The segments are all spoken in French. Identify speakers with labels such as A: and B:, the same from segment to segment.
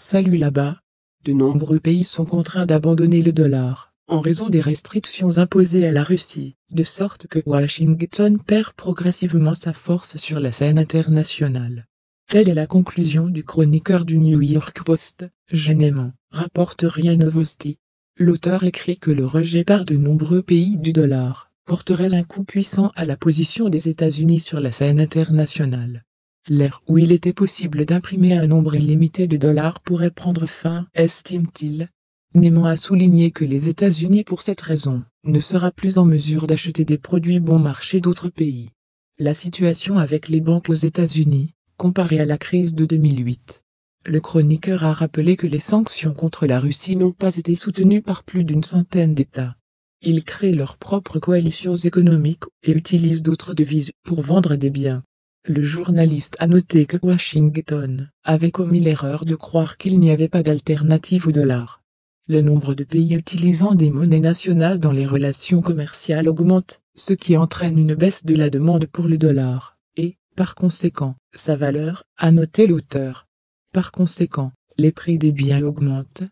A: Salut là-bas. De nombreux pays sont contraints d'abandonner le dollar, en raison des restrictions imposées à la Russie, de sorte que Washington perd progressivement sa force sur la scène internationale. Telle est la conclusion du chroniqueur du New York Post, Geneman, rapporte RIA Novosti. L'auteur écrit que le rejet par de nombreux pays du dollar porterait un coup puissant à la position des États-Unis sur la scène internationale. L'ère où il était possible d'imprimer un nombre illimité de dollars pourrait prendre fin, estime-t-il. Neman a souligné que les États-Unis pour cette raison, ne sera plus en mesure d'acheter des produits bon marché d'autres pays. La situation avec les banques aux États-Unis, comparée à la crise de 2008. Le chroniqueur a rappelé que les sanctions contre la Russie n'ont pas été soutenues par plus d'une centaine d'États. Ils créent leurs propres coalitions économiques et utilisent d'autres devises pour vendre des biens. Le journaliste a noté que Washington avait commis l'erreur de croire qu'il n'y avait pas d'alternative au dollar. Le nombre de pays utilisant des monnaies nationales dans les relations commerciales augmente, ce qui entraîne une baisse de la demande pour le dollar, et, par conséquent, sa valeur, a noté l'auteur. Par conséquent, les prix des biens augmentent.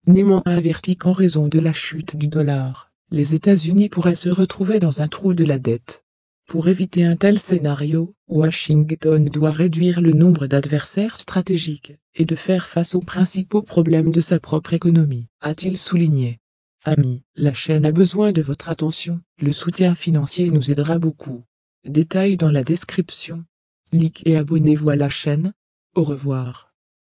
A: Neman a averti qu'en raison de la chute du dollar, les États-Unis pourraient se retrouver dans un trou de la dette. Pour éviter un tel scénario, Washington doit réduire le nombre d'adversaires stratégiques et de faire face aux principaux problèmes de sa propre économie, a-t-il souligné. Amis, la chaîne a besoin de votre attention, le soutien financier nous aidera beaucoup. Détails dans la description. Likez et abonnez-vous à la chaîne. Au revoir.